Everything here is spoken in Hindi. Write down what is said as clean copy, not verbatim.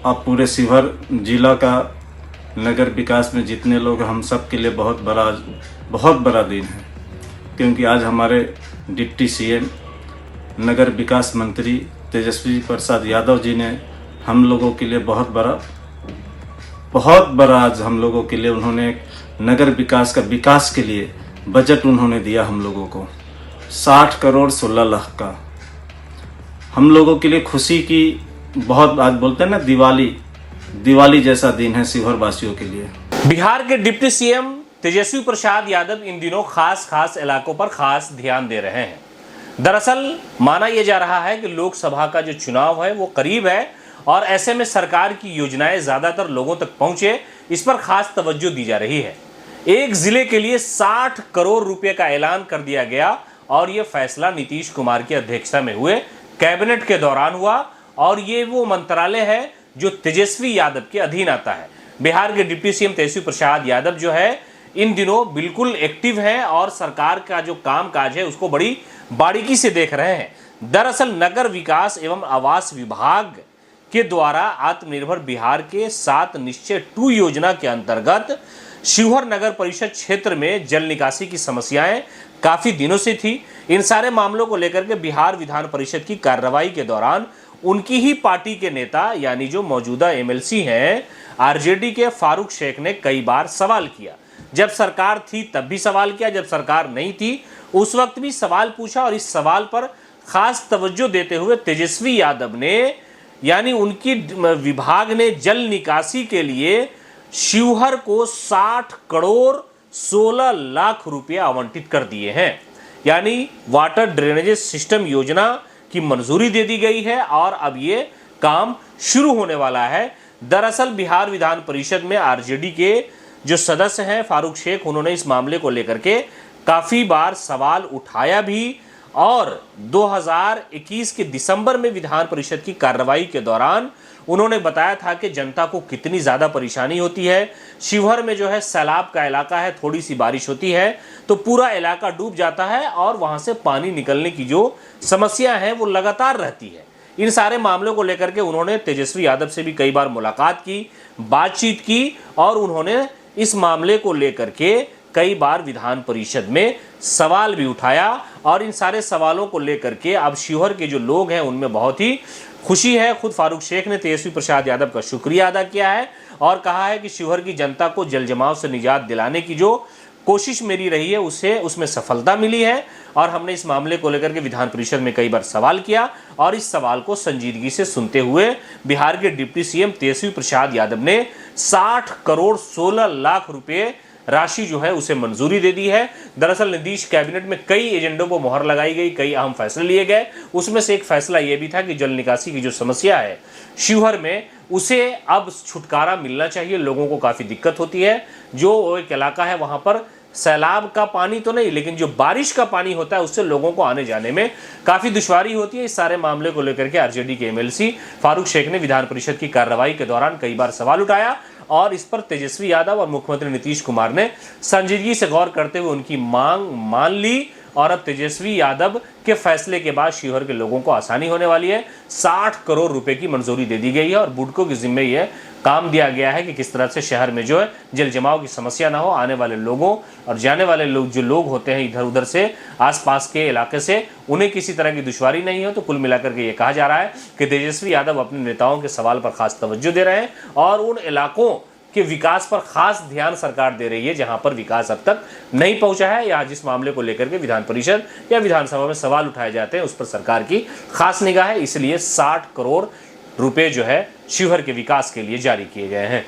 अब पूरे शिवहर जिला का नगर विकास में जितने लोग, हम सब के लिए बहुत बड़ा दिन है, क्योंकि आज हमारे डिप्टी सीएम नगर विकास मंत्री तेजस्वी प्रसाद यादव जी ने हम लोगों के लिए बहुत बड़ा आज हम लोगों के लिए उन्होंने एक नगर विकास के लिए बजट उन्होंने दिया हम लोगों को 60 करोड़ 16 लाख का। हम लोगों के लिए खुशी की बहुत, आज बोलते हैं ना, दिवाली जैसा दिन है शिवहर वासियों के लिए। बिहार के डिप्टी सीएम तेजस्वी प्रसाद यादव इन दिनों खास इलाकों पर खास ध्यान दे रहे हैं। दरअसल माना यह जा रहा है कि लोकसभा का जो चुनाव है वो करीब है और ऐसे में सरकार की योजनाएं ज्यादातर लोगों तक पहुंचे, इस पर खास तवज्जो दी जा रही है। एक जिले के लिए 60 करोड़ रुपए का ऐलान कर दिया गया और यह फैसला नीतीश कुमार की अध्यक्षता में हुए कैबिनेट के दौरान हुआ और ये वो मंत्रालय है जो तेजस्वी यादव के अधीन आता है। बिहार के डिप्टी सीएम तेजस्वी प्रसाद यादव जो है इन दिनों बिल्कुल एक्टिव हैं और सरकार का जो कामकाज है उसको बड़ी बारीकी से देख रहे हैं। दरअसल नगर विकास एवं आवास विभाग के द्वारा आत्मनिर्भर बिहार के 7 निश्चय 2 योजना के अंतर्गत शिवहर नगर परिषद क्षेत्र में जल निकासी की समस्याएं काफी दिनों से थी। इन सारे मामलों को लेकर के बिहार विधान परिषद की कार्रवाई के दौरान उनकी ही पार्टी के नेता यानी जो मौजूदा एमएलसी हैं आरजेडी के फारूक शेख ने कई बार सवाल किया। जब सरकार थी तब भी सवाल किया, जब सरकार नहीं थी उस वक्त भी सवाल पूछा और इस सवाल पर खास तवज्जो देते हुए तेजस्वी यादव ने यानी उनकी विभाग ने जल निकासी के लिए शिवहर को 60 करोड़ 16 लाख रुपए आवंटित कर दिए हैं। यानी वाटर ड्रेनेज सिस्टम योजना की मंजूरी दे दी गई है और अब ये काम शुरू होने वाला है। दरअसल बिहार विधान परिषद में आरजेडी के जो सदस्य हैं फारूक शेख, उन्होंने इस मामले को लेकर के काफी बार सवाल उठाया भी और 2021 के दिसंबर में विधान परिषद की कार्रवाई के दौरान उन्होंने बताया था कि जनता को कितनी ज़्यादा परेशानी होती है। शिवहर में जो है सैलाब का इलाका है, थोड़ी सी बारिश होती है तो पूरा इलाका डूब जाता है और वहाँ से पानी निकलने की जो समस्या है वो लगातार रहती है। इन सारे मामलों को लेकर के उन्होंने तेजस्वी यादव से भी कई बार मुलाकात की, बातचीत की और उन्होंने इस मामले को लेकर के कई बार विधान परिषद में सवाल भी उठाया और इन सारे सवालों को लेकर के अब शिवहर के जो लोग हैं उनमें बहुत ही खुशी है। खुद फारूक शेख ने तेजस्वी प्रसाद यादव का शुक्रिया अदा किया है और कहा है कि शिवहर की जनता को जल जमाव से निजात दिलाने की जो कोशिश मेरी रही है उसमें सफलता मिली है और हमने इस मामले को लेकर के विधान परिषद में कई बार सवाल किया और इस सवाल को संजीदगी से सुनते हुए बिहार के डिप्टी सीएम तेजस्वी प्रसाद यादव ने 60 करोड़ 16 लाख रुपए राशि जो है उसे मंजूरी दे दी है। दरअसल नीतीश कैबिनेट में कई एजेंडों को मोहर लगाई गई, कई अहम फैसले लिए गए। उसमें से एक फैसला यह भी था कि जल निकासी की जो समस्या है शिवहर में उसे अब छुटकारा मिलना चाहिए। लोगों को काफ़ी दिक्कत होती है। जो एक इलाका है वहाँ पर सैलाब का पानी तो नहीं लेकिन जो बारिश का पानी होता है उससे लोगों को आने जाने में काफ़ी दुश्वारी होती है। इस सारे मामले को लेकर के आरजेडी के एमएलसी फारूक शेख ने विधान परिषद की कार्रवाई के दौरान कई बार सवाल उठाया और इस पर तेजस्वी यादव और मुख्यमंत्री नीतीश कुमार ने संजीदगी से गौर करते हुए उनकी मांग मान ली और अब तेजस्वी यादव के फैसले के बाद शिवहर के लोगों को आसानी होने वाली है। 60 करोड़ रुपए की मंजूरी दे दी गई है और बुडको के जिम्मे यह काम दिया गया है कि किस तरह से शहर में जो है जल जमाव की समस्या ना हो। आने वाले लोगों और जाने वाले लोग होते हैं इधर उधर से आसपास के इलाके से, उन्हें किसी तरह की दुश्वारी नहीं हो। तो कुल मिलाकर के ये कहा जा रहा है कि तेजस्वी यादव अपने नेताओं के सवाल पर खास तवज्जो दे रहे हैं और उन इलाकों के विकास पर खास ध्यान सरकार दे रही है जहां पर विकास अब तक नहीं पहुंचा है या जिस मामले को लेकर के विधान परिषद या विधानसभा में सवाल उठाए जाते हैं उस पर सरकार की खास निगाह है। इसलिए 60 करोड़ रुपए जो है शिवहर के विकास के लिए जारी किए गए हैं।